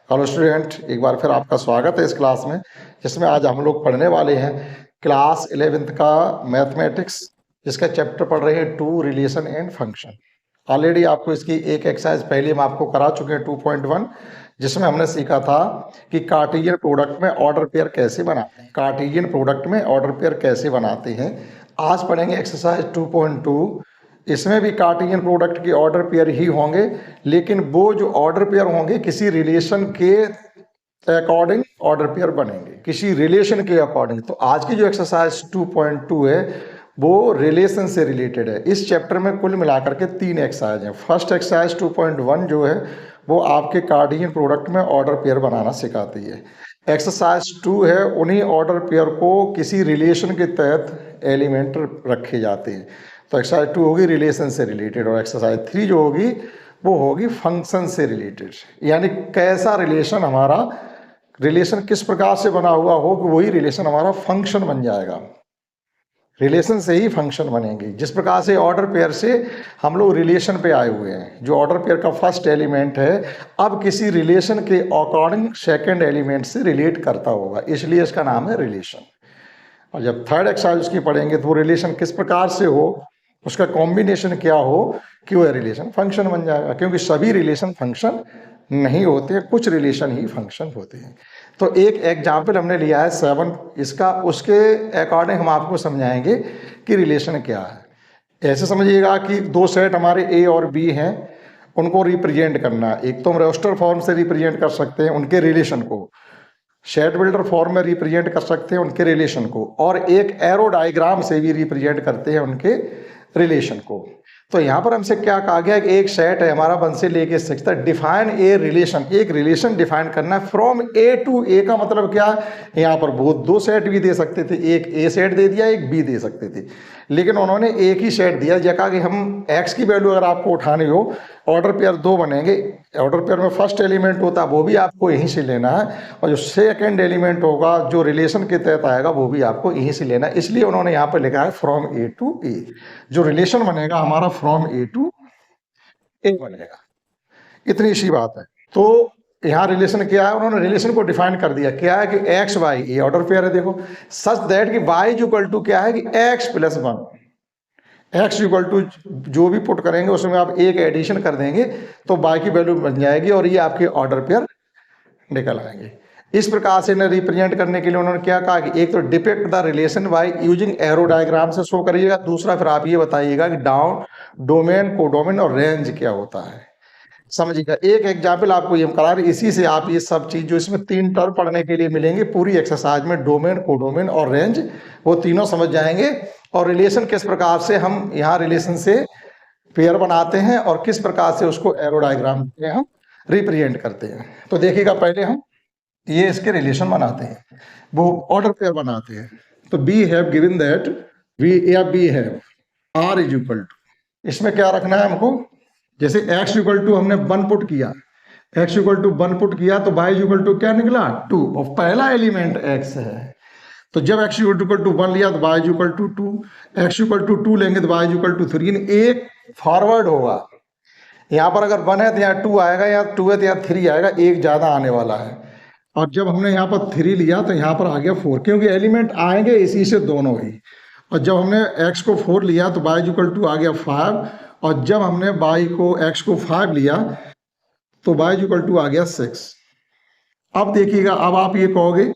Hello student, एक बार फिर आपका स्वागत है इस क्लास में, जिसमें आज हम लोग पढ़ने वाले हैं क्लास 11th का मैथमेटिक्स, जिसका चैप्टर पढ़ रहे हैं two relation and function. Already आपको इसकी एक एक्सरसाइज पहले हम आपको करा चुके हैं 2.1, जिसमें हमने सीखा था कि कार्टेशियन प्रोडक्ट में ऑर्डर पेयर कैसे बनाते हैं। कार्टेशियन प्रोडक्ट में ऑर्डर पेयर कैसे बनाते हैं आज पढ़ेंगे एक्सरसाइज 2.2। इसमें भी कार्टेशियन प्रोडक्ट के ऑर्डर पेयर ही होंगे, लेकिन वो जो ऑर्डर पेयर होंगे किसी रिलेशन के अकॉर्डिंग ऑर्डर पेयर बनेंगे, किसी रिलेशन के अकॉर्डिंग। तो आज की जो एक्सरसाइज 2.2 है वो रिलेशन से रिलेटेड है। इस चैप्टर में कुल मिलाकर के 3 एक्सरसाइज हैं। फर्स्ट एक्सरसाइज 2.1 जो है वो आपके कार्टेशियन प्रोडक्ट में ऑर्डर पेयर बनाना सिखाती है। एक्सरसाइज 2 है उन्हीं ऑर्डर पेयर को किसी रिलेशन के तहत एलिमेंट रखे जाते हैं। तो एक्सरसाइज 2 होगी रिलेशन से रिलेटेड, और एक्सरसाइज 3 जो होगी वो होगी फंक्शन से रिलेटेड, यानी कैसा रिलेशन हमारा, रिलेशन किस प्रकार से बना हुआ हो कि वही रिलेशन हमारा फंक्शन बन जाएगा। रिलेशन से ही फंक्शन बनेंगे। जिस प्रकार से ऑर्डर पेयर से हम लोग रिलेशन पे आए हुए हैं, जो ऑर्डर पेयर का फर्स्ट एलिमेंट है अब किसी रिलेशन के अकॉर्डिंग सेकंड एलिमेंट से रिलेट करता होगा, इसलिए इसका नाम है रिलेशन। और जब थर्ड एक्सरसाइज उसकी पढ़ेंगे तो वो रिलेशन किस प्रकार से हो, उसका कॉम्बिनेशन क्या हो कि वह रिलेशन फंक्शन बन जाएगा। क्योंकि सभी रिलेशन फंक्शन नहीं होते हैं, कुछ रिलेशन ही फंक्शन होते हैं। तो एक एग्जाम्पल हमने लिया है 7, इसका उसके अकॉर्डिंग हम आपको समझाएंगे कि रिलेशन क्या है। ऐसे समझिएगा कि दो सेट हमारे ए और बी हैं, उनको रिप्रेजेंट करना। एक तो हम रोस्टर फॉर्म से रिप्रेजेंट कर सकते हैं उनके रिलेशन को, सेट बिल्डर फॉर्म में रिप्रेजेंट कर सकते हैं उनके रिलेशन को, और एक एरो डायग्राम से भी रिप्रेजेंट करते हैं उनके रिलेशन को। तो यहाँ पर हमसे क्या कहा गया कि एक सेट है हमारा 1 से लेके 6 तक, डिफाइन ए रिलेशन, एक रिलेशन डिफाइन करना है फ्रॉम ए टू ए। का मतलब क्या है, यहाँ पर वो दो सेट भी दे सकते थे, एक ए सेट दे दिया एक बी दे सकते थे, लेकिन उन्होंने एक ही सेट दिया। जगह कि हम एक्स की वैल्यू अगर आपको उठानी हो, ऑर्डर पेयर 2 बनेंगे। ऑर्डर पेयर में फर्स्ट एलिमेंट होता है वो भी आपको यहीं से लेना है, और जो सेकंड एलिमेंट होगा जो रिलेशन के तहत आएगा वो भी आपको यहीं से लेना है। इसलिए उन्होंने यहाँ पर लिखा है फ्रॉम ए टू ए। जो रिलेशन बनेगा हमारा फ्रॉम ए टू ए बनेगा, इतनी सी बात है। तो यहाँ रिलेशन क्या है, उन्होंने रिलेशन को डिफाइन कर दिया। क्या है कि एक्स वाई, ये ऑर्डर पेयर है देखो, सच दैट कि वाई इक्वल टू क्या है कि x plus 1। X equal to जो भी पुट करेंगे उसमें आप एक एडिशन कर देंगे तो वाई की वैल्यू बन जाएगी, और ये आपके ऑर्डर पेयर निकल आएंगे। इस प्रकार से इन्हें रिप्रेजेंट करने के लिए उन्होंने क्या कहा कि एक तो depict the relation by using arrow diagram से शो करिएगा, दूसरा फिर आप ये बताइएगा कि डाउन, डोमेन, कोडोमेन और रेंज क्या होता है। समझिएगा, एक एग्जाम्पल आपको ये हम करा रहे, इसी से आप ये सब चीज जो इसमें 3 टर्म पढ़ने के लिए मिलेंगे पूरी एक्सरसाइज में, डोमेन, कोडोमेन और रेंज, वो तीनों समझ जाएंगे। और रिलेशन किस प्रकार से हम यहाँ रिलेशन से पेयर बनाते हैं और किस प्रकार से उसको एरो डायग्राम में हम रिप्रेजेंट करते हैं। तो देखिएगा, पहले हम ये इसके रिलेशन बनाते हैं, वो ऑर्डर पेयर बनाते हैं। तो we have given that we या we have R is equal to, इसमें क्या रखना है हमको, जैसे x इक्वल टू हमने 1 पुट किया, x इक्वल टू 1 पुट किया तो y इक्वल टू क्या निकला 2, और पहला एलिमेंट x है। तो जब x इक्वल टू 1 लिया तो y equal to 2, x equal to 2 लेंगे तो y इक्वल टू 3, एक फॉरवर्ड होगा। यहाँ पर अगर 1 है तो यहाँ 2 आएगा, यहाँ 2 है तो यहाँ 3 आएगा, एक ज्यादा आने वाला है। और जब हमने यहाँ पर 3 लिया तो यहाँ पर आ गया 4, क्योंकि एलिमेंट आएंगे इसी से दोनों ही। और जब हमने x को 4 लिया तो y इक्वल टू आ गया 5, और जब हमने x को 5 लिया तो y इक्वल टू आ गया 6। अब देखिएगा, अब आप ये कहोगे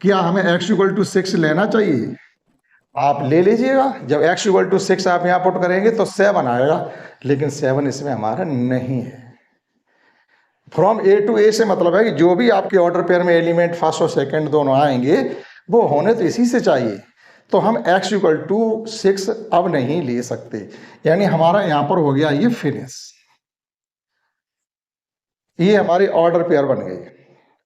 क्या हमें x इक्वल टू 6 लेना चाहिए, आप ले लीजिएगा। जब x इक्वल टू 6 आप यहाँ पुट करेंगे तो 7 आएगा, लेकिन 7 इसमें हमारा नहीं है। फ्रॉम ए टू ए से मतलब है कि जो भी आपके ऑर्डर पेयर में एलिमेंट फर्स्ट और सेकंड दोनों आएंगे वो होने तो इसी से चाहिए। तो हम x इक्वल टू 6 अब नहीं ले सकते, यानी हमारा यहां पर हो गया ये फिनिश, ये हमारे ऑर्डर पेयर बन गए।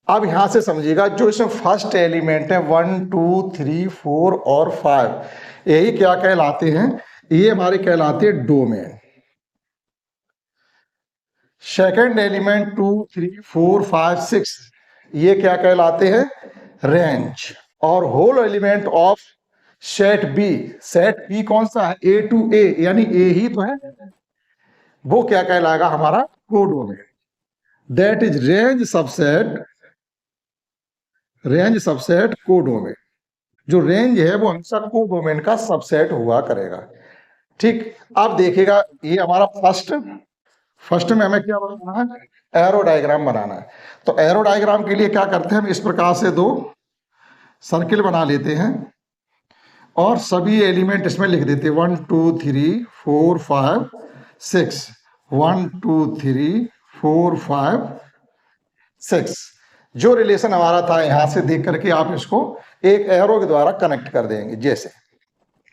अब यहां से समझिएगा, जो इसमें फर्स्ट एलिमेंट है 1 2 3 4 और 5, यही क्या कहलाते हैं, ये हमारे कहलाते हैं डोमेन। सेकेंड एलिमेंट 2 3 4 5 6, ये क्या कहलाते हैं, रेंज। और whole element of set B, set B कौन सा है, ए टू ए, यानी ए ही तो है, वो क्या कहलाएगा हमारा codomain. That is range subset codomain. जो रेंज है वो हमेशा कोडोमेन का सबसेट हुआ करेगा। ठीक, अब देखिएगा ये हमारा फर्स्ट में हमें क्या बनाना है, एरो डायग्राम बनाना है। तो एरो डायग्राम के लिए क्या करते हैं, हम इस प्रकार से दो सर्किल बना लेते हैं और सभी एलिमेंट इसमें लिख देते हैं 1 2 3 4 5 6, 1 2 3 4 5 6। जो रिलेशन हमारा था यहां से देख करके आप इसको एक एरो के द्वारा कनेक्ट कर देंगे। जैसे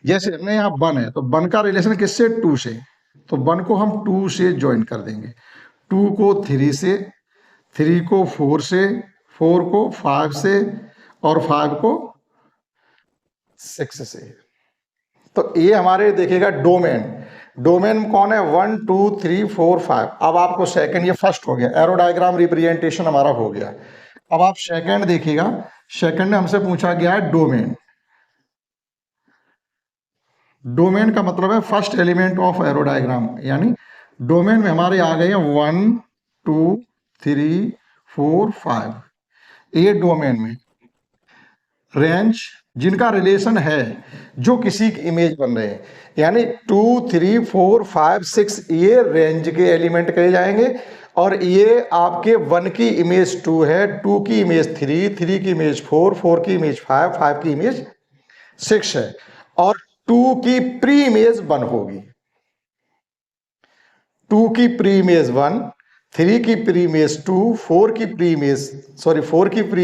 जैसे हमने यहाँ 1 है तो 1 का रिलेशन किससे, 2 से, तो 1 को हम 2 से ज्वाइन कर देंगे, 2 को 3 से, 3 को 4 से, 4 को 5 से और 5 को 6 से। तो ये हमारे देखिएगा डोमेन कौन है, 1 2 3 4 5। अब आपको सेकंड, ये फर्स्ट हो गया, एरो डायग्राम रिप्रेजेंटेशन हमारा हो गया। अब आप सेकंड देखिएगा, सेकंड में हमसे पूछा गया है डोमेन का मतलब है first element of arrow diagram, यानी डोमेन में हमारे आ गए हैं 1 2 3 4 5। ये डोमेन में रेंज जिनका रिलेशन है, जो किसी की इमेज बन रहे हैं, यानी 2 3 4 5 6 ये रेंज के एलिमेंट कहे जाएंगे। और ये आपके 1 की इमेज 2 है, 2 की इमेज 3, 3 की इमेज 4, 4 की इमेज 5, 5 की इमेज 6 है। और 2 की प्री इमेज 1 होगी, 2 की प्री इमेज 1, 3 की प्री इमेज 2, 4 की प्री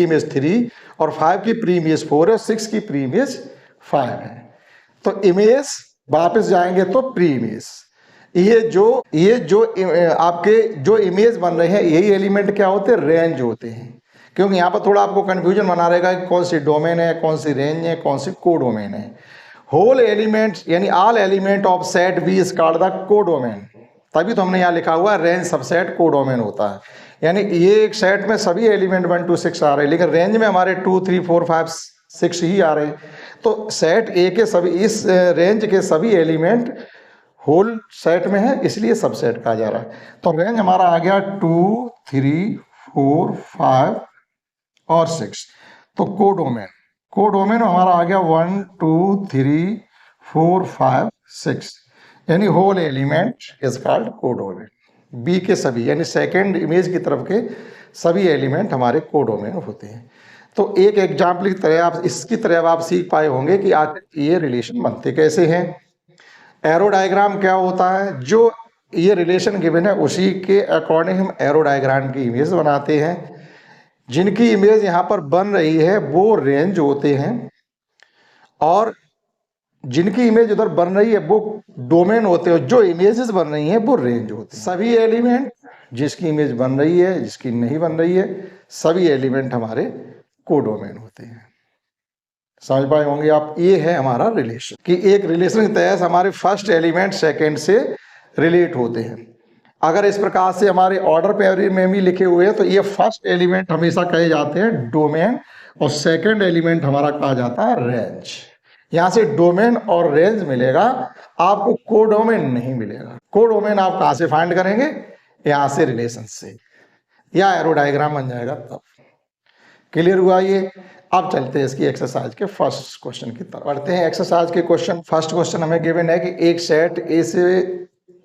इमेज 3 और 5 की प्री इमेज 4 है, 6 की प्री इमेज 5 है। तो इमेज वापस जाएंगे तो प्री इमेज, ये जो आपके जो इमेज बन रहे हैं यही एलिमेंट क्या होते हैं, रेंज होते हैं। क्योंकि यहाँ पर थोड़ा आपको कंफ्यूजन बना रहेगा कि कौन सी डोमेन है, कौन सी रेंज है, कौन सी कोडोमेन है। होल एलिमेंट यानी all element of set B is called the codomain. तभी तो हमने यहाँ लिखा हुआ रेंज सबसेट कोडोमेन होता है। यानी ये एक सेट में सभी एलिमेंट 1 2 6 आ रहे हैं, लेकिन रेंज में हमारे 2 3 4 5 6 ही आ रहे हैं। तो सेट ए के सभी, इस रेंज के सभी एलिमेंट होल सेट में है, इसलिए सबसेट कहा जा रहा है। तो रेंज हमारा आ गया 2 3 4 5 और 6। तो कोडोमेन हमारा आ गया 1 2 3 4 5 6, यानी whole element is called codomain. B के सभी यानी सेकेंड इमेज की तरफ के सभी एलिमेंट हमारे कोडोमेन होते हैं। तो एक एग्जाम्पल की तरह आप इसकी तरह आप सीख पाए होंगे कि आखिर ये रिलेशन बनते कैसे हैं। एरो डायग्राम क्या होता है, जो ये रिलेशन गिवन है उसी के अकॉर्डिंग हम एरो डायग्राम की इमेज बनाते हैं। जिनकी इमेज यहाँ पर बन रही है वो रेंज होते हैं, और जिनकी इमेज उधर बन रही है वो डोमेन होते हैं। जो इमेजेस बन रही हैं वो रेंज होते हैं। सभी एलिमेंट जिसकी इमेज बन रही है, जिसकी नहीं बन रही है, सभी एलिमेंट हमारे कोडोमेन होते हैं। समझ पाए होंगे आप। ये है हमारा रिलेशन, कि एक रिलेशन के तहत हमारे फर्स्ट एलिमेंट सेकंड से रिलेट होते हैं। अगर इस प्रकार से हमारे ऑर्डर पेयर में भी लिखे हुए हैं तो ये फर्स्ट एलिमेंट हमेशा कहे जाते हैं डोमेन, और सेकंड एलिमेंट हमारा कहा जाता है रेंज। यहां से डोमेन और रेंज मिलेगा, आपको कोडोमेन नहीं मिलेगा। कोडोमेन आप कहां से फाइंड करेंगे, यहां से रिलेशन से, या एरो डायग्राम बन जाएगा तब। क्लियर हुआ ये। अब चलते हैं इसकी एक्सरसाइज के फर्स्ट क्वेश्चन की तरफ बढ़ते हैं। एक्सरसाइज के क्वेश्चन, फर्स्ट क्वेश्चन हमें गिवन है कि एक सेट ए से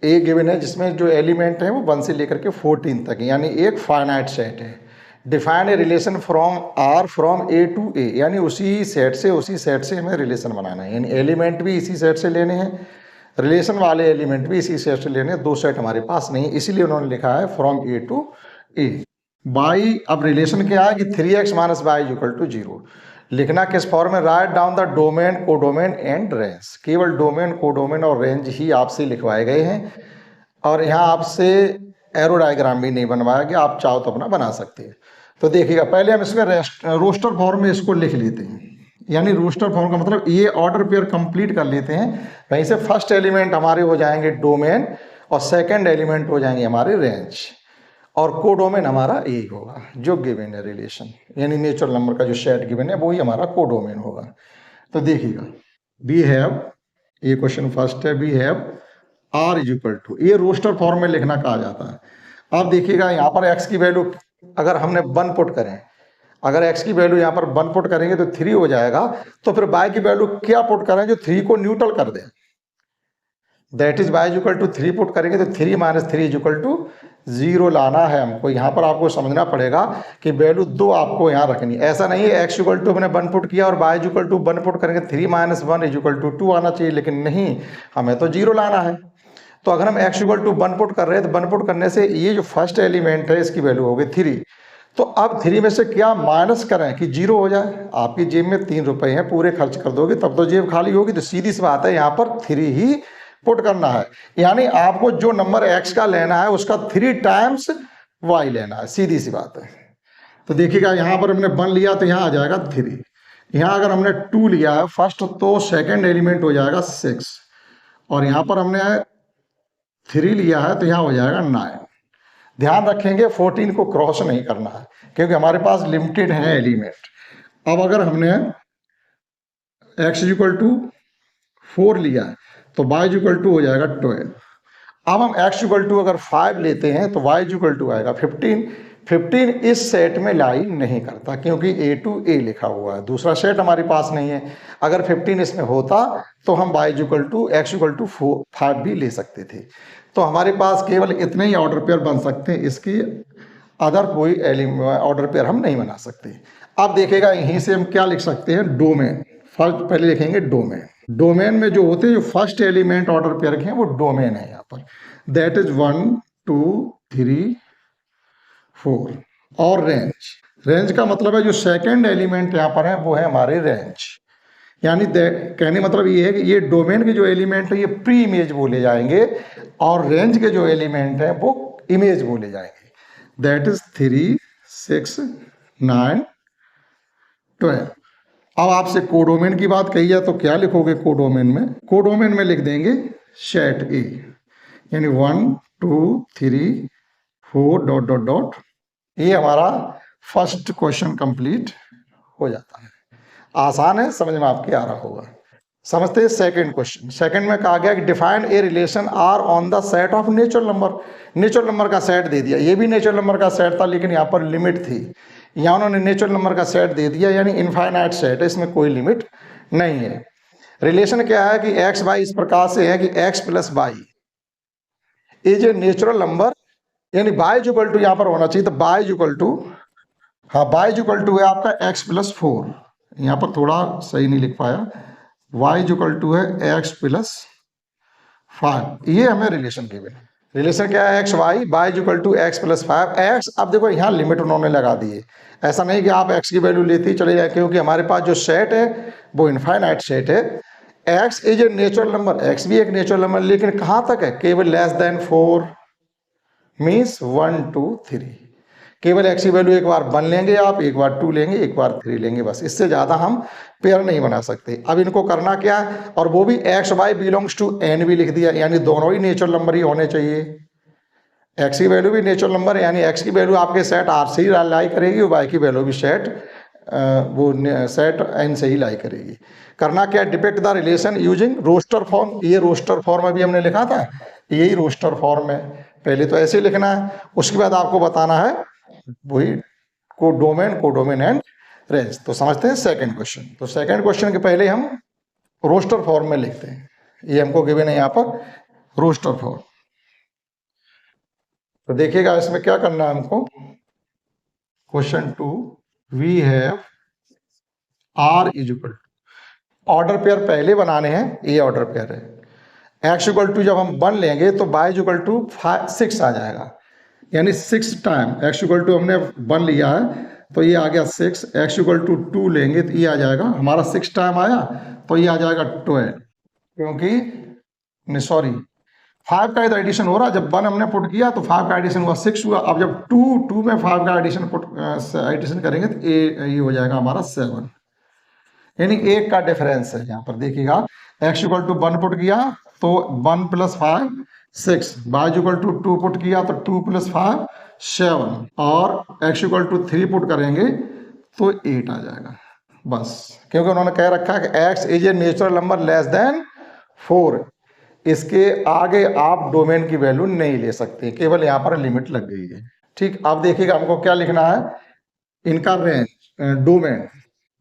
ए गिवन है जिसमें जो एलिमेंट है वो 1 से लेकर के 14 तक, यानी एक फाइनाइट सेट है। Define a relation from R from A to A, यानी उसी सेट से हमें रिलेशन बनाना है। यानी एलिमेंट भी इसी सेट से लेने हैं, रिलेशन वाले एलिमेंट भी इसी सेट से लेने हैं। दो सेट हमारे पास नहीं, इसीलिए उन्होंने लिखा है from A to A. By, अब रिलेशन क्या है कि 3x minus Y equal to 0। लिखना किस फॉर्म में, right down the domain, codomain and range. केवल डोमेन, कोडोमेन और रेंज ही आपसे लिखवाए गए हैं, और यहाँ आपसे एरो डायग्राम भी नहीं बनवाया गया। आप चाहो तो अपना बना सकते हैं। तो देखिएगा, पहले हम इसमें रोस्टर फॉर्म में इसको लिख लेते हैं। यानी रोस्टर फॉर्म का मतलब ये ऑर्डर पेयर कंप्लीट कर लेते हैं। वहीं से फर्स्ट एलिमेंट हमारे हो जाएंगे डोमेन, और सेकंड एलिमेंट हो जाएंगे हमारे रेंज, और कोडोमेन हमारा यही होगा जो गिवन है रिलेशन, यानी नेचुरल नंबर का जो सेट गिवन है वही हमारा कोडोमेन होगा। तो देखिएगा, वी हैव, ये क्वेश्चन फर्स्ट है, we have R is equal to, ये रोस्टर फॉर्म में लिखना कहा जाता है। अब देखिएगा यहाँ पर x की वैल्यू अगर हमने 1 पुट करें, अगर x की वैल्यू यहाँ पर 1 पुट करेंगे तो 3 हो जाएगा। तो फिर y की वैल्यू क्या पुट करें जो 3 को न्यूट्रल कर दे, that is y equal to 3 put करेंगे तो 3 माइनस 3 इक्वल टू 0 लाना है हमको। यहाँ पर आपको समझना पड़ेगा कि वैल्यू 2 आपको यहाँ रखनी है। ऐसा नहीं है x इक्वल टू हमने 1 पुट किया और y इक्वल टू 1 पुट करेंगे 3 माइनस 1 इक्वल टू 2 आना चाहिए, लेकिन नहीं, हमें तो 0 लाना है। तो अगर हम x इक्वल टू 1 पुट कर रहे हैं तो 1 पुट करने से ये जो फर्स्ट एलिमेंट है इसकी वैल्यू हो गई 3। तो अब 3 में से क्या माइनस करें कि 0 हो जाए। आपकी जेब में 3 रुपए हैं, पूरे खर्च कर दोगे तब तो जेब खाली होगी। तो सीधी सी बात है यहाँ पर 3 ही पुट करना है, यानी आपको जो नंबर x का लेना है उसका 3 टाइम्स y लेना है, सीधी सी बात है। तो देखिएगा यहाँ पर हमने 1 लिया तो यहाँ आ जाएगा 3, यहाँ अगर हमने 2 लिया है फर्स्ट तो सेकंड एलिमेंट हो जाएगा 6, और यहाँ पर हमने 3 लिया है तो यहाँ हो जाएगा 9। ध्यान रखेंगे 14 को क्रॉस नहीं करना है क्योंकि हमारे पास लिमिटेड है एलिमेंट। अब अगर हमने x इक्वल टू 4 लिया है तो y इक्वल टू हो जाएगा 12। अब हम x इक्वल टू अगर 5 लेते हैं तो y इक्वल टू आएगा 15। 15 इस सेट में लाई नहीं करता क्योंकि a टू a लिखा हुआ है, दूसरा सेट हमारे पास नहीं है। अगर 15 इसमें होता तो हम y equal to x equal to 5 भी ले सकते थे। तो हमारे पास केवल इतने ही ऑर्डर पेयर बन सकते हैं, इसकी अदर कोई ऑर्डर पेयर हम नहीं बना सकते। अब देखेगा यहीं से हम क्या लिख सकते हैं, डोमेन। फर्स्ट पहले लिखेंगे डोमेन। डोमेन में जो होते हैं जो फर्स्ट एलिमेंट ऑर्डर पेयर के हैं वो डोमेन है यहाँ पर, दैट इज 1 2 3 4। और रेंज, रेंज का मतलब है जो सेकंड एलिमेंट यहाँ पर है वो है हमारे रेंज, यानी कहने मतलब ये है कि ये डोमेन के जो एलिमेंट है ये प्री इमेज बोले जाएंगे और रेंज के जो एलिमेंट है वो इमेज बोले जाएंगे। That is 3 6 9 12। अब आपसे कोडोमेन की बात कही जाए तो क्या लिखोगे कोडोमेन में? कोडोमेन में लिख देंगे सेट ए, यानी 1 2 3 4 डॉट डॉट डॉट। ये हमारा फर्स्ट क्वेश्चन कंप्लीट हो जाता है। आसान है, समझ में आपके आ रहा होगा। समझते हैं सेकंड क्वेश्चन। सेकंड में कहा गया कि define a relation R on the set of natural number. Natural number का सेट दे दिया, ये भी नेचुरल नंबर का सेट था लेकिन यहाँ पर लिमिट थी, यहाँ उन्होंने नेचुरल नंबर का सेट दे दिया यानी इनफाइनाइट सेट है, इसमें कोई लिमिट नहीं है। रिलेशन क्या है कि एक्स वाई इस प्रकार से है कि x plus y is a natural number, यानी बाई इक्वल टू यहाँ पर होना चाहिए, तो बाई इक्वल टू, हाँ बाई इक्वल टू है आपका एक्स प्लस 4, यहाँ पर थोड़ा सही नहीं लिख पाया, y इक्वल टू है x प्लस 5। ये हमें रिलेशन गिवन है। रिलेशन क्या है, x y, y equal to x plus 5 x. अब देखो यहाँ लिमिट उन्होंने लगा दी है, ऐसा नहीं कि आप x की वैल्यू लेते ही चले जाए क्योंकि हमारे पास जो सेट है वो इनफाइनाइट सेट है। x is a natural number, x भी एक नेचुरल नंबर, लेकिन कहाँ तक है, केवल लेस देन 4 मीन्स 1 2 3। केवल x की वैल्यू एक बार 1 लेंगे आप, एक बार 2 लेंगे, एक बार 3 लेंगे, बस इससे ज़्यादा हम पेयर नहीं बना सकते। अब इनको करना क्या है, और वो भी x y belongs to N भी लिख दिया, यानी दोनों ही नेचुरल नंबर ही होने चाहिए। एक्स की वैल्यू भी नेचुरल नंबर है, यानी एक्स की वैल्यू आपके सेट आर से ही लाई करेगी और वाई की वैल्यू भी वो सेट एन से ही लाई करेगी। करना क्या, depict the relation using roster form. ये रोस्टर फॉर्म अभी हमने लिखा था, यही रोस्टर फॉर्म है। पहले तो ऐसे लिखना है, उसके बाद आपको बताना है वही कोडोमेन एंड रेंज। तो समझते हैं सेकंड क्वेश्चन। तो सेकंड क्वेश्चन के पहले हम रोस्टर फॉर्म में लिखते हैं, ये हमको गिवन है यहाँ पर रोस्टर फॉर्म। तो देखिएगा इसमें क्या करना है हमको। Question 2, we have R is equal to, order pair पहले बनाने हैं, ये ऑर्डर पेयर है। एक्स इक्वल टू जब हम 1 लेंगे तो बाई इक्वल टू 6 आ जाएगा, यानी 6 टाइम एक्स इक्वल टू हमने 1 लिया है तो ये आ गया 6। एक्स इक्वल टू 2 लेंगे तो ये आ जाएगा हमारा 6 टाइम आया तो ये आ जाएगा 12, क्योंकि सॉरी 5 का इधर एडिशन हो रहा है। जब 1 हमने पुट किया तो 5 का एडिशन हुआ 6 हुआ। अब जब 2 में 5 का एडिशन करेंगे तो ये हो जाएगा हमारा 7, यानी 1 का डिफरेंस है। यहाँ पर देखिएगा एक्स इक्वल टू 1 पुट किया तो 1 plus 5 6, y equal to 2 put किया तो 2 प्लस 5 7, और x इक्वल टू 3 पुट करेंगे तो 8 आ जाएगा बस, क्योंकि उन्होंने कह रखा है कि x is a natural number less than 4। इसके आगे आप डोमेन की वैल्यू नहीं ले सकते, केवल यहाँ पर लिमिट लग गई है। ठीक, अब देखिएगा हमको क्या लिखना है, इनका रेंज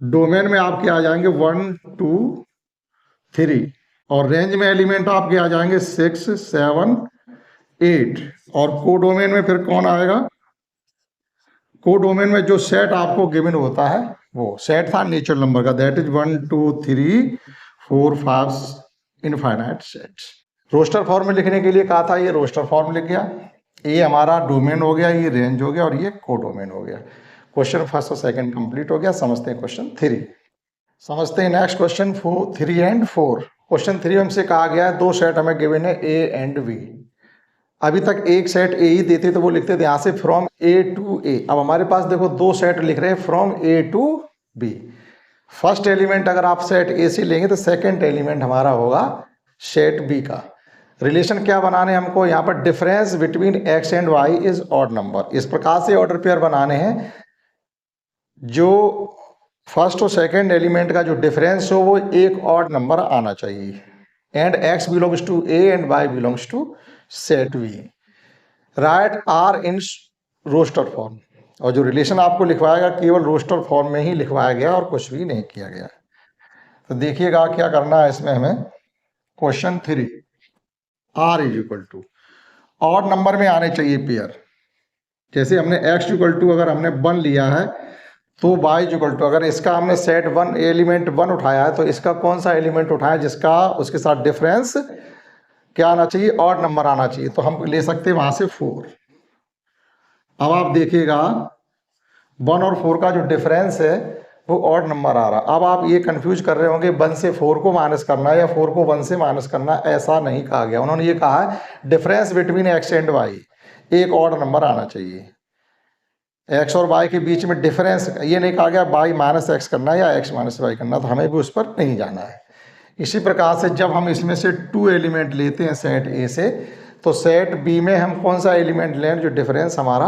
डोमेन में आपके आ जाएंगे 1 2 3 और रेंज में एलिमेंट आपके आ जाएंगे 6 7 8 और कोडोमेन में फिर कौन आएगा, कोडोमेन में जो सेट आपको गिवन होता है वो सेट था नेचुरल नंबर का, that is 1 2 3 4 5 infinite sets. Roster form में लिखने के लिए कहा था, ये रोस्टर फॉर्म लिख गया, ये हमारा डोमेन हो गया, ये रेंज हो गया और ये कोडोमेन हो गया। क्वेश्चन फर्स्ट और सेकंड कंप्लीट हो गया। समझते हैं क्वेश्चन 3, समझते हैं नेक्स्ट क्वेश्चन 3 एंड 4। क्वेश्चन 3 हमसे कहा गया है दो सेट हमें गिवन है ए एंड बी। अभी तक एक सेट ए ही देते तो वो लिखते थे यहाँ से फ्रॉम ए टू ए। अब हमारे पास देखो दो सेट लिख रहे हैं from A to B. First element अगर आप सेट ए से लेंगे तो सेकंड एलिमेंट हमारा होगा सेट बी का। रिलेशन क्या बनाने हैं हमको, यहाँ पर difference between x and y is odd number. इस प्रकार से ऑर्डर पेयर बनाने हैं, जो फर्स्ट और सेकंड एलिमेंट का जो डिफरेंस हो वो एक ऑड नंबर आना चाहिए। And x belongs to A and y belongs to set B. Write R in roster form. और जो रिलेशन आपको लिखवाएगा केवल रोस्टर फॉर्म में ही लिखवाया गया और कुछ भी नहीं किया गया। तो देखिएगा क्या करना है इसमें हमें। Question 3, R is equal to odd number में आने चाहिए पेयर। जैसे हमने एक्स इक्वल टू अगर हमने 1 लिया है तो वाई इक्वल टू, अगर इसका हमने सेट 1 एलिमेंट 1 उठाया है तो इसका कौन सा एलिमेंट उठाया जिसका उसके साथ डिफरेंस क्या आना चाहिए, ऑड नंबर आना चाहिए। तो हम ले सकते हैं वहां से 4। अब आप देखिएगा 1 और 4 का जो डिफरेंस है वो ऑड नंबर आ रहा। अब आप ये कंफ्यूज कर रहे होंगे 1 से 4 को माइनस करना है या 4 को 1 से माइनस करना है, ऐसा नहीं कहा गया। उन्होंने ये कहा है difference between x and y, एक ऑड नंबर आना चाहिए। एक्स और वाई के बीच में डिफरेंस, ये नहीं कहा गया वाई माइनस एक्स करना है या एक्स माइनस वाई करना, तो हमें भी उस पर नहीं जाना है। इसी प्रकार से जब हम इसमें से 2 एलिमेंट लेते हैं सेट ए से, तो सेट बी में हम कौन सा एलिमेंट लें जो डिफरेंस हमारा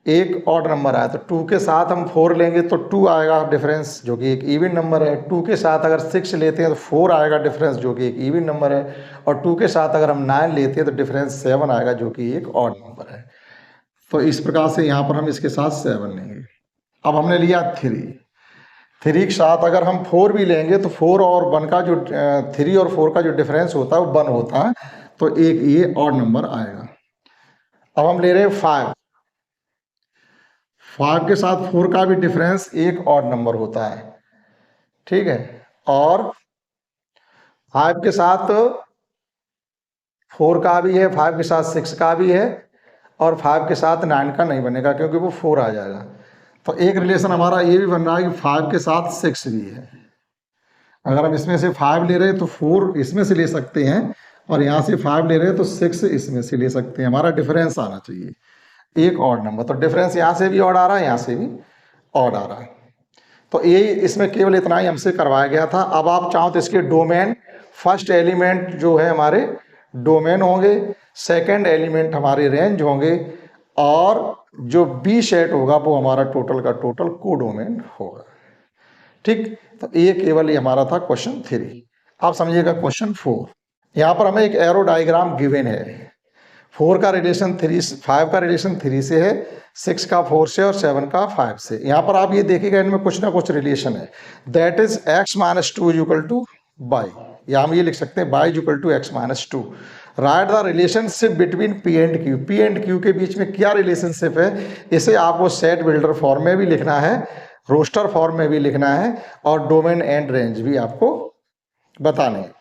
एक ऑड नंबर आया। तो 2 के साथ हम 4 लेंगे तो 2 आएगा डिफरेंस जो कि एक इवन नंबर है। 2 के साथ अगर 6 लेते हैं तो 4 आएगा डिफरेंस जो कि एक इवन नंबर है। और 2 के साथ अगर हम 9 लेते हैं तो डिफरेंस 7 आएगा जो कि एक ऑड नंबर है। तो इस प्रकार से यहाँ पर हम इसके साथ 7 लेंगे। अब हमने लिया 3 के साथ अगर हम 4 भी लेंगे तो 4 और 1 का जो 3 और 4 का जो डिफरेंस होता है वो 1 होता है, तो एक ये ऑड नंबर आएगा। अब हम ले रहे हैं 5 के साथ 4 का भी डिफरेंस एक ऑड नंबर होता है, ठीक है। और 5 के साथ 4 का भी है, 5 के साथ 6 का भी है और 5 के साथ 9 का नहीं बनेगा क्योंकि वो 4 आ जाएगा। तो एक रिलेशन हमारा ये भी बन रहा है कि 5 के साथ 6 भी है। अगर हम इसमें से 5 ले रहे हैं तो 4 इसमें से ले सकते हैं और यहाँ से 5 ले रहे हैं तो 6 इसमें से ले सकते हैं। हमारा डिफरेंस आना चाहिए एक ऑड नंबर। तो डिफरेंस यहाँ से भी ऑड आ रहा है, यहाँ से भी ऑड आ रहा है। तो यही इसमें केवल इतना ही हमसे करवाया गया था। अब आप चाहो तो इसके डोमेन, फर्स्ट एलिमेंट जो है हमारे डोमेन होंगे, सेकंड एलिमेंट हमारे रेंज होंगे और जो बी सेट होगा वो हमारा टोटल का टोटल कोडोमेन होगा, ठीक। तो ये केवल ये हमारा था क्वेश्चन 3। आप समझिएगा क्वेश्चन 4। यहाँ पर हमें एक एरो डायग्राम गिवन है। 4 का रिलेशन 3, 5 का रिलेशन 3 से है, 6 का 4 से और 7 का 5 से। यहाँ पर आप ये देखिएगा इनमें कुछ ना कुछ रिलेशन है। That is x minus 2 equal to y, या हम ये लिख सकते हैं y equal to x minus 2। Write the relationship between P and Q. P and Q के बीच में क्या रिलेशनशिप है, इसे आपको सेट बिल्डर फॉर्म में भी लिखना है, रोस्टर फॉर्म में भी लिखना है और डोमेन एंड रेंज भी आपको बताने हैं।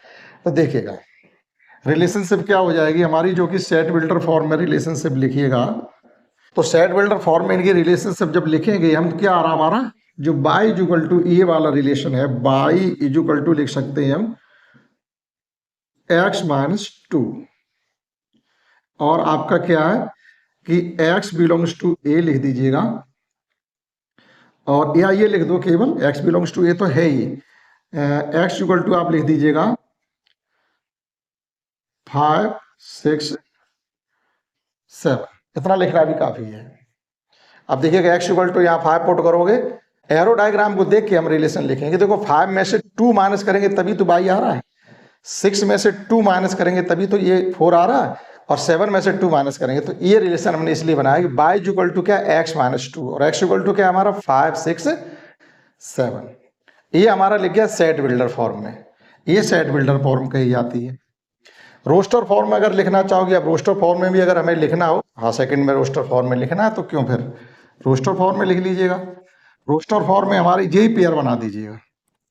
तो देखिएगा रिलेशनशिप क्या हो जाएगी हमारी, जो कि सेट बिल्डर फॉर्म में रिलेशनशिप लिखिएगा। तो सेट बिल्डर फॉर्म में इनकी रिलेशनशिप जब लिखेंगे हम, क्या आ रहा हमारा जो बाई इक्वल टू ये वाला रिलेशन है, बाई इक्वल टू लिख सकते हैं हम x माइनस 2। और आपका क्या है कि x बिलोंग्स टू a लिख दीजिएगा और या ये लिख दो केवल x बिलोंग्स टू a तो है ही, x इक्वल टू आप लिख दीजिएगा 5 6 7। इतना लिखना भी काफी है। अब देखिएगा x इक्वल टू यहाँ 5 पुट करोगे, एरो डायग्राम को देख के हम रिलेशन लिखेंगे। देखो 5 में से 2 माइनस करेंगे तभी तो बाई आ रहा है। 6 में से 2 माइनस करेंगे तभी तो ये 4 आ रहा है, और 7 में से 2 माइनस करेंगे तो ये रिलेशन हमने इसलिए बनाया कि y इक्वल टू क्या, x माइनस 2, और x इक्वल टू क्या हमारा 5 6 7। ये हमारा लिख गया सेट बिल्डर फॉर्म में, ये सेट बिल्डर फॉर्म कही जाती है। रोस्टर फॉर्म में अगर लिखना चाहोगे, अब रोस्टर फॉर्म में भी अगर हमें लिखना हो, हाँ सेकंड में रोस्टर फॉर्म में लिखना है तो क्यों, फिर रोस्टर फॉर्म में लिख लीजिएगा। रोस्टर फॉर्म में हमारी यही पेयर बना दीजिएगा,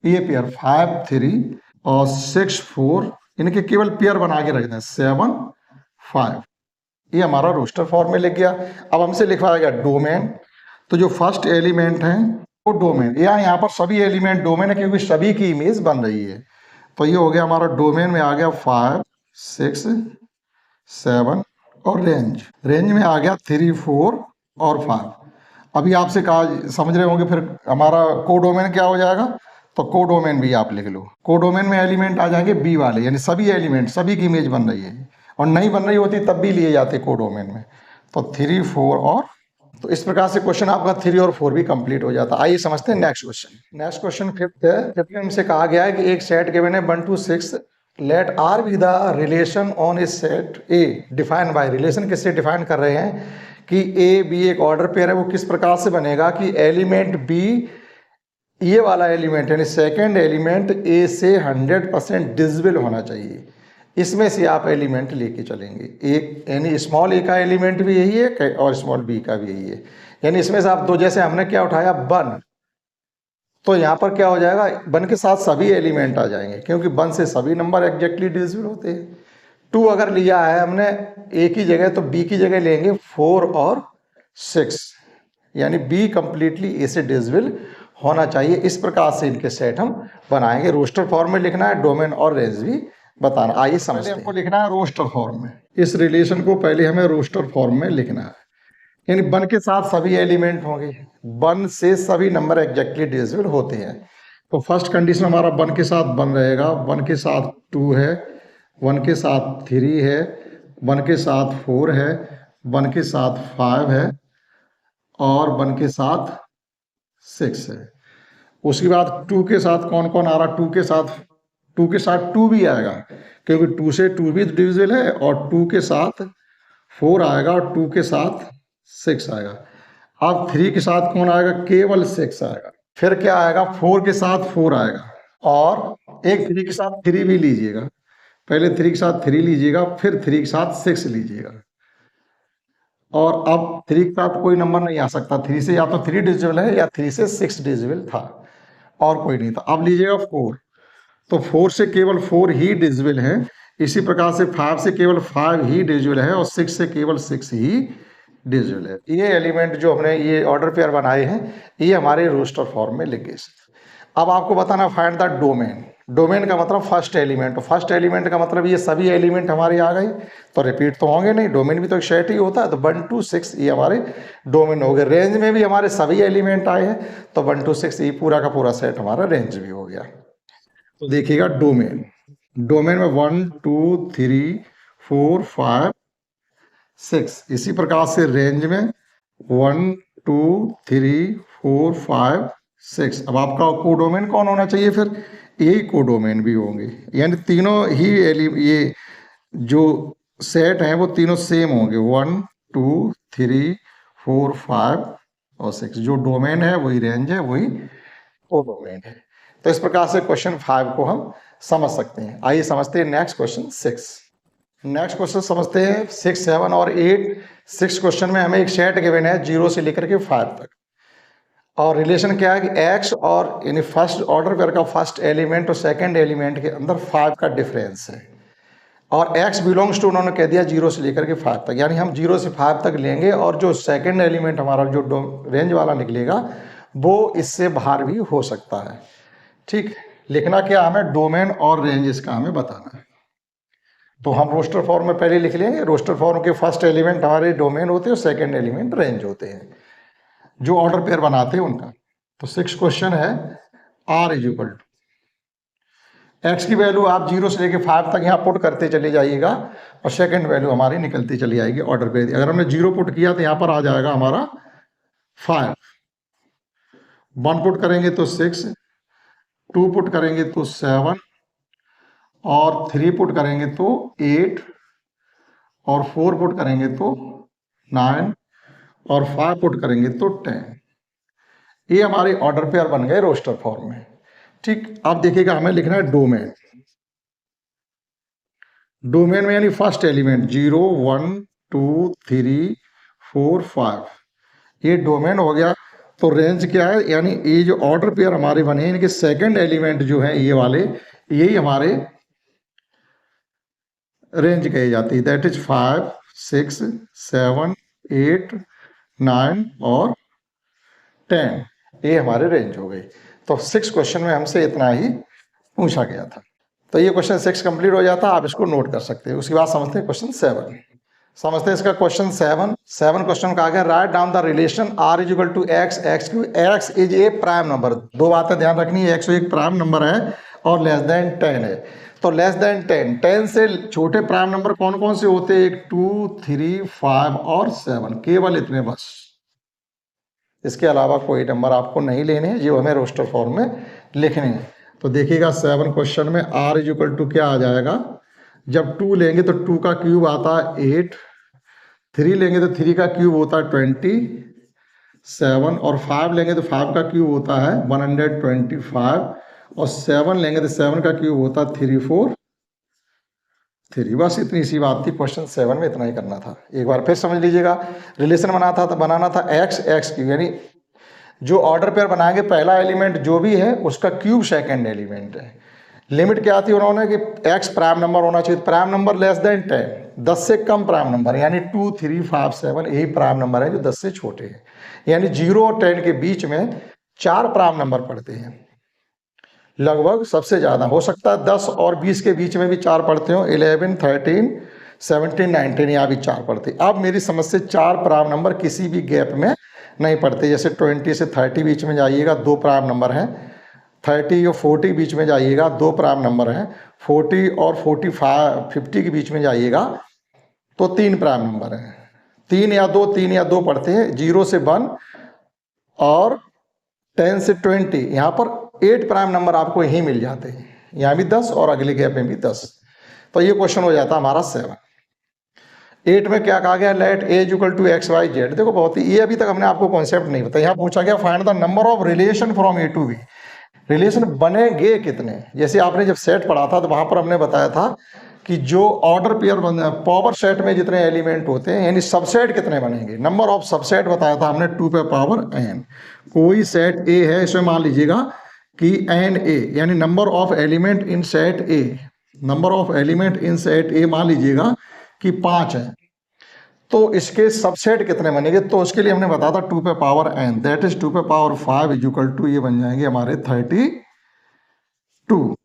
ये पेयर 5 3 और 6 4, इनके केवल पेयर बना के रख दें 7 5, ये हमारा रोस्टर फॉर्म में लिख गया। अब हमसे लिखवाएगा डोमेन, तो जो फर्स्ट एलिमेंट है वो डोमेन, यहाँ पर सभी एलिमेंट डोमेन है क्योंकि सभी की इमेज बन रही है, तो ये हो गया हमारा डोमेन में आ गया 5 6 7 और रेंज में आ गया 3 4 और 5। अभी आपसे कहा, समझ रहे होंगे फिर हमारा कोडोमेन क्या हो जाएगा, तो कोडोमेन भी आप लिख लो। कोडोमेन में एलिमेंट आ जाएंगे बी वाले, यानी सभी एलिमेंट, सभी की इमेज बन रही है, और नहीं बन रही होती तब भी लिए जाते कोडोमेन में। तो 3 4 और, तो इस प्रकार से क्वेश्चन आपका 3 और 4 भी कंप्लीट हो जाता है। आइए समझते हैं next question. Next question fifth है। फिफ्थ में हमसे कहा गया है कि एक सेट गिवन है 1 to 6, let R be the relation on A set A define by. Relation किससे डिफाइन कर रहे हैं कि ए बी एक ऑर्डर पेयर है, वो किस प्रकार से बनेगा कि एलिमेंट बी, ये वाला एलिमेंट यानी सेकेंड एलिमेंट ए से 100% डिविजिबल होना चाहिए। इसमें से आप एलिमेंट लेके चलेंगे, एक यानी स्मॉल ए का एलिमेंट भी यही है और स्मॉल बी का भी यही है, यानी इसमें से आप दो, जैसे हमने क्या उठाया 1, तो यहाँ पर क्या हो जाएगा 1 के साथ सभी एलिमेंट आ जाएंगे क्योंकि 1 से सभी नंबर एग्जैक्टली डिविजिबल होते हैं। 2 अगर लिया है हमने ए की जगह तो बी की जगह लेंगे 4 और 6, यानी बी कंप्लीटली ए से डिविजिबल होना चाहिए। इस प्रकार से इनके सेट हम बनाएंगे। रोस्टर फॉर्म में लिखना है, डोमेन और रेंज भी बताना। आइए समझते हैं। हमको लिखना है रोस्टर फॉर्म में, इस रिलेशन को पहले हमें रोस्टर फॉर्म में लिखना है, यानी 1 के साथ सभी एलिमेंट होंगे, 1 से सभी नंबर एग्जैक्टली डिविजिबल होते हैं। तो फर्स्ट कंडीशन हमारा 1 के साथ 1 रहेगा, 1 के साथ 2 है, 1 के साथ 3 है, 1 के साथ 4 है, 1 के साथ 5 है और 1 के साथ 6 है। उसके बाद 2 के साथ कौन कौन आ रहा, 2 के साथ 2 भी आएगा क्योंकि 2 से 2 भी डिविजिबल है, और 2 के साथ 4 आएगा और 2 के साथ 6 आएगा। अब 3 के साथ कौन आएगा, केवल 6 आएगा। फिर क्या आएगा, 4 के साथ 4 आएगा, और एक 3 के साथ 3 भी लीजिएगा, पहले 3 के साथ 3 लीजिएगा, फिर 3 के साथ 6 लीजिएगा, और अब 3 के साथ कोई नंबर नहीं आ सकता, 3 से या तो 3 डिविजिबल है या 3 से 6 डिविजिबल था और कोई नहीं था। अब लीजिएगा 4, तो 4 से केवल 4 ही डिविजिबल है, इसी प्रकार से 5 से केवल 5 ही डिविजिबल है, और 6 से केवल 6 ही डिविजिबल है। ये एलिमेंट जो हमने ये ऑर्डर पेयर बनाए हैं, ये हमारे रोस्टर फॉर्म में लिखे। अब आपको बताना फाइंड द डोमेन। डोमेन का मतलब फर्स्ट एलिमेंट, तो फर्स्ट एलिमेंट का मतलब ये सभी एलिमेंट हमारे आ गए, तो रिपीट तो होंगे नहीं, डोमेन भी तो एक सेट ही होता है, तो 1 to 6 ये हमारे डोमेन हो गए। रेंज में भी हमारे सभी एलिमेंट आए हैं, तो 1 to 6 ये पूरा का पूरा सेट हमारा रेंज भी हो गया। तो देखिएगा डोमेन, डोमेन में 1 2 3 4 5 6, इसी प्रकार से रेंज में 1 2 3 4 5 6। अब आपका कोडोमेन कौन होना चाहिए, फिर यही कोडोमेन भी होंगे, यानी तीनों ही ये जो सेट हैं वो तीनों सेम होंगे, 1 2 3 4 5 और 6। जो डोमेन है वही रेंज है, वही कोडोमेन है। तो इस प्रकार से क्वेश्चन 5 को हम समझ सकते हैं। आइए समझते हैं नेक्स्ट क्वेश्चन 6। नेक्स्ट क्वेश्चन समझते हैं 6 7 और 8। 6 क्वेश्चन में हमें एक सेट गिवन है 0 से लेकर के 5 तक, और रिलेशन क्या है कि x और यानी फर्स्ट ऑर्डर पेयर का फर्स्ट एलिमेंट और सेकंड एलिमेंट के अंदर 5 का डिफरेंस है, और x बिलोंग्स टू उन्होंने कह दिया 0 से लेकर के 5 तक, यानी हम 0 से 5 तक लेंगे, और जो सेकंड एलिमेंट हमारा जो रेंज वाला निकलेगा वो इससे बाहर भी हो सकता है। ठीक, लिखना क्या हमें, डोमेन और रेंज इसका हमें बताना है। तो हम रोस्टर फॉर्म में पहले लिख लेंगे, रोस्टर फॉर्म के फर्स्ट एलिमेंट हमारे डोमेन होते हैं और सेकंड एलिमेंट रेंज होते हैं, जो ऑर्डर पेयर बनाते हैं उनका। तो 6 क्वेश्चन है, r is equal to x की वैल्यू आप 0 से लेके 5 तक यहाँ पुट करते चले जाइएगा, और सेकंड वैल्यू हमारी निकलती चली जाएगी ऑर्डर पेयर। अगर हमने 0 पुट किया तो यहाँ पर आ जाएगा हमारा 5, 1 पुट करेंगे तो 6, 2 पुट करेंगे तो 7, और 3 पुट करेंगे तो 8 और 4 पुट करेंगे तो 9 और 5 पुट करेंगे तो 10। ये हमारे ऑर्डर पेयर बन गए रोस्टर फॉर्म में। ठीक, अब देखिएगा हमें लिखना है डोमेन। डोमेन में यानी फर्स्ट एलिमेंट 0 1 2 3 4 5, ये डोमेन हो गया। तो रेंज क्या है, यानी ये जो ऑर्डर पेयर हमारे बने हैं इनके सेकंड एलिमेंट जो है ये वाले, यही हमारे रेंज कही जाती है। दैट इज 5 6 7 8 9 और 10, ये हमारे रेंज हो गई। तो 6 क्वेश्चन में हमसे इतना ही पूछा गया था। तो ये क्वेश्चन 6 कंप्लीट हो जाता है, आप इसको नोट कर सकते हैं। उसके बाद समझते हैं क्वेश्चन 7। समझते हैं इसका क्वेश्चन 7 क्वेश्चन का आगे, write down the relation r is equal to x x Q, x is a prime number. दो बातें ध्यान रखनी है, एक्स एक प्राइम नंबर है और लेस देन 10 है। तो लेस देन 10 से छोटे प्राइम नंबर कौन कौन से होते हैं, 2 3 5 और 7, केवल इतने बस। इसके अलावा कोई नंबर आपको नहीं लेने हैं, जो हमें रोस्टर फॉर्म में लिखने हैं। तो देखिएगा 7 क्वेश्चन में r इज इक्वल टू क्या आ जाएगा, जब 2 लेंगे तो 2 का क्यूब आता है 8, 3 लेंगे तो 3 का क्यूब होता है 27, और 5 लेंगे तो 5 का क्यूब होता है 125, और 7 लेंगे तो 7 का क्यूब होता है 343। बस इतनी सी बात थी, क्वेश्चन 7 में इतना ही करना था। एक बार फिर समझ लीजिएगा, रिलेशन बनाना था एक्स एक्स क्यूब, यानी जो ऑर्डर पेयर बनाएंगे पहला एलिमेंट जो भी है उसका क्यूब सेकंड एलिमेंट है। लिमिट क्या थी उन्होंने कि एक्स प्राइम नंबर होना चाहिए, प्राइम नंबर लेस देन 10 से कम प्राइम नंबर, यानी 2 3 5 7 यही प्राइम नंबर है जो 10 से छोटे हैं। यानी 0 और 10 के बीच में 4 प्राइम नंबर पड़ते हैं लगभग, सबसे ज्यादा हो सकता है 10 और 20 के बीच में भी 4 पढ़ते हो, 11 13 17 19 यहाँ भी 4 पढ़ते। अब मेरी समझ से 4 प्राइम नंबर किसी भी गैप में नहीं पढ़ते। जैसे 20 से 30 बीच में जाइएगा 2 प्राइम नंबर हैं, 30 और 40 बीच में जाइएगा 2 प्राइम नंबर हैं, 40 और 45 50 के बीच में जाइएगा तो 3 प्राइम नंबर हैं। 3 या 2 पढ़ते हैं, 0 से 1 और 10 से 20, यहाँ पर 8 प्राइम नंबर आपको यही मिल जाते हैं, यहाँ भी 10 और अगले गैप में भी 10। तो ये क्वेश्चन हो जाता है हमारा 7। 8 में क्या कहा गया, let A equal to x y z. देखो बहुत ही, ये अभी तक हमने आपको कॉन्सेप्ट नहीं बताया। यहाँ पूछा गया find the number of relation from A to B, relation बनेंगे कितने। जैसे आपने जब सेट पढ़ा था तो वहां पर हमने बताया था कि जो ऑर्डर पेयर पावर सेट में जितने एलिमेंट होते हैं यानी सबसेट कितने बनेंगे, नंबर ऑफ सबसेट बताया था हमने 2 पे पावर n। कोई सेट ए है, इसमें मान लीजिएगा कि एन ए, यानी number of element in set A, number of element in set ए मान लीजिएगा कि 5 है, तो इसके सबसेट कितने बनेंगे। तो उसके लिए हमने बताया था 2 पे पावर n, दैट इज 2 पे पावर 5 इज इक्वल टू, ये बन जाएंगे हमारे 32।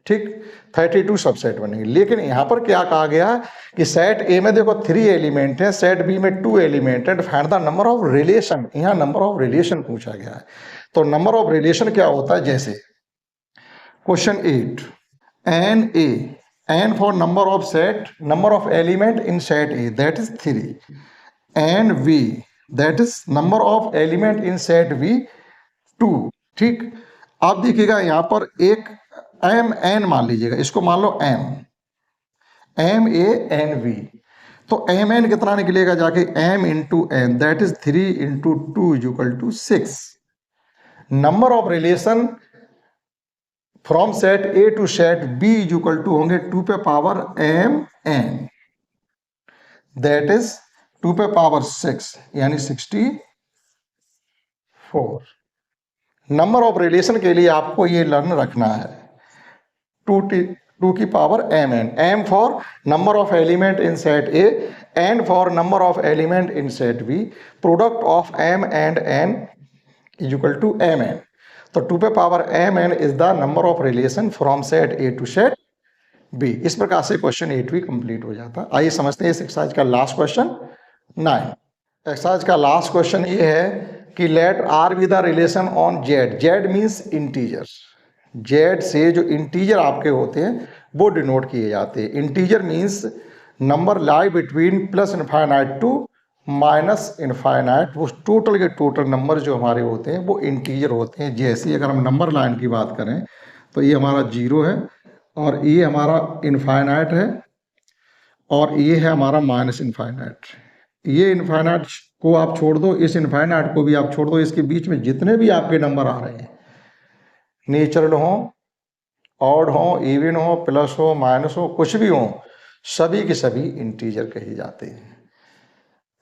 ठीक, 32 सबसेट बनेंगे। लेकिन यहां पर क्या कहा गया कि सेट ए में देखो 3 एलिमेंट है, सेट बी में 2 एलिमेंट है, find the number of relation. यहां नंबर ऑफ रिलेशन पूछा गया है। तो नंबर ऑफ रिलेशन क्या होता है, जैसे question 8, n A, n for number of set, number of element in set A, that is 3, and V, that is number of element in set V 2। ठीक, अब देखिएगा यहाँ पर एक m n मान लीजिएगा, इसको मान लो m a n v, तो m n कितना निकलेगा जाके m into n, that is 3 into 2 is equal to 6। Number of relation from set A to set B is equal to होंगे 2 पे power m n, that is 2 पे power 6 यानी 64। Number of relation के लिए आपको ये लर्न रखना है 2 की power m n, m for number of element in set A, n for number of element in set B, product of m and n is equal to m n। तो 2 पे power m n is the number of relation from set A to set B. इस प्रकार से question 8 भी complete हो जाता है। आइए समझते हैं इस एक्सरसाइज का लास्ट क्वेश्चन 9। एक्सरसाइज का लास्ट क्वेश्चन ये है कि let R be the relation on Z. Z means integers, Z से जो इंटीजर आपके होते हैं वो डिनोट किए जाते हैं। Integer means number lie between plus infinite to minus infinite, वो टोटल के टोटल नंबर जो हमारे होते हैं वो इंटीजर होते हैं। जैसे अगर हम नंबर लाइन की बात करें तो ये हमारा 0 है और ये हमारा इनफाइनाइट है और ये है हमारा माइनस इनफाइनाइट। ये इनफाइनाइट को आप छोड़ दो, इस इनफाइनाइट को भी आप छोड़ दो, इसके बीच में जितने भी आपके नंबर आ रहे हैं, नेचुरल हो, ऑड हो, इवन हो, प्लस हो, माइनस हो, कुछ भी हो, सभी के सभी इंटीजर कहे जाते हैं।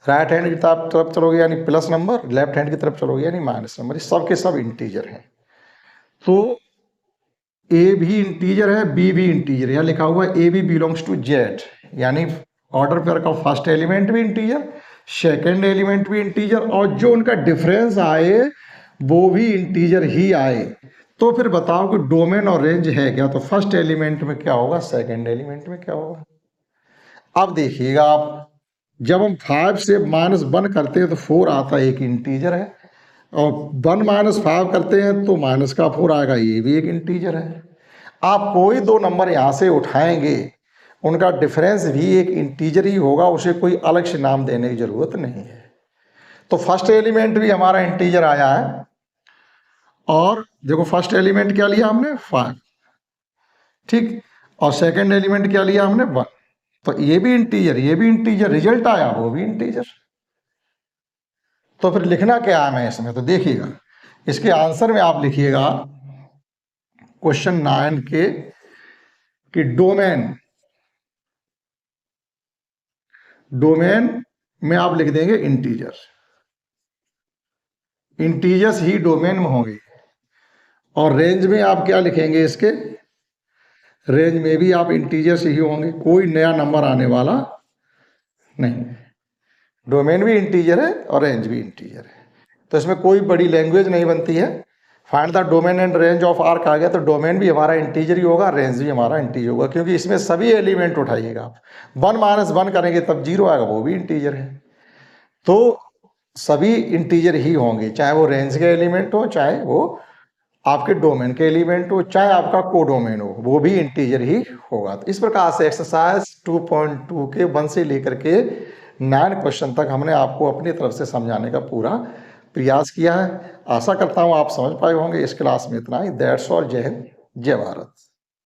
राइट हैंड की तरफ चलोगे यानी प्लस नंबर, लेफ्ट हैंड की तरफ चलोगे यानी माइनस नंबर, सब के सब इंटीजर हैं। तो ए भी इंटीजर है, बी भी इंटीजर है। यहाँ लिखा हुआ है A B belongs to Z, यानी ऑर्डर पेयर का फर्स्ट एलिमेंट भी इंटीजर, सेकेंड एलिमेंट भी इंटीजर, और जो उनका डिफरेंस आए वो भी इंटीजर ही आए। तो फिर बताओ कि डोमेन और रेंज है क्या? तो फर्स्ट एलिमेंट में क्या होगा, सेकेंड एलिमेंट में क्या होगा। अब देखिएगा आप, जब हम 5 से -1 करते हैं तो 4 आता है, एक इंटीजर है, और 1 - 5 करते हैं तो माइनस का 4 आएगा, ये भी एक इंटीजर है। आप कोई दो नंबर यहाँ से उठाएंगे, उनका डिफरेंस भी एक इंटीजर ही होगा, उसे कोई अलग से नाम देने की जरूरत नहीं है। तो फर्स्ट एलिमेंट भी हमारा इंटीजर आया है, और देखो फर्स्ट एलिमेंट क्या लिया हमने, 5, ठीक, और सेकेंड एलिमेंट क्या लिया हमने, 1। तो ये भी इंटीजर, ये भी इंटीजर, रिजल्ट आया वो भी इंटीजर। तो फिर लिखना क्या है हमें इसमें, तो देखिएगा इसके आंसर में आप लिखिएगा क्वेश्चन 9 के कि डोमेन में आप लिख देंगे इंटीजर, इंटीजर्स ही डोमेन में होंगे। और रेंज में आप क्या लिखेंगे, इसके रेंज में भी आप इंटीजर्स ही होंगे, कोई नया नंबर आने वाला नहीं। डोमेन भी इंटीजर है और रेंज भी इंटीजर है, तो इसमें कोई बड़ी लैंग्वेज नहीं बनती है। Find the domain and range of R कहा गया, तो डोमेन भी हमारा इंटीजर ही होगा, रेंज भी हमारा इंटीजर होगा, क्योंकि इसमें सभी एलिमेंट उठाइएगा आप। 1 - 1 करेंगे तब 0 आएगा, वो भी इंटीजर है। तो सभी इंटीजर ही होंगे, चाहे वो रेंज के एलिमेंट हो, चाहे वो आपके डोमेन के एलिमेंट हो, चाहे आपका कोडोमेन हो, वो भी इंटीजर ही होगा। तो इस प्रकार से एक्सरसाइज 2.2 के 1 से लेकर के 9 क्वेश्चन तक हमने आपको अपनी तरफ से समझाने का पूरा प्रयास किया है। आशा करता हूँ आप समझ पाए होंगे। इस क्लास में इतना ही। That's all. जय हिंद, जय भारत।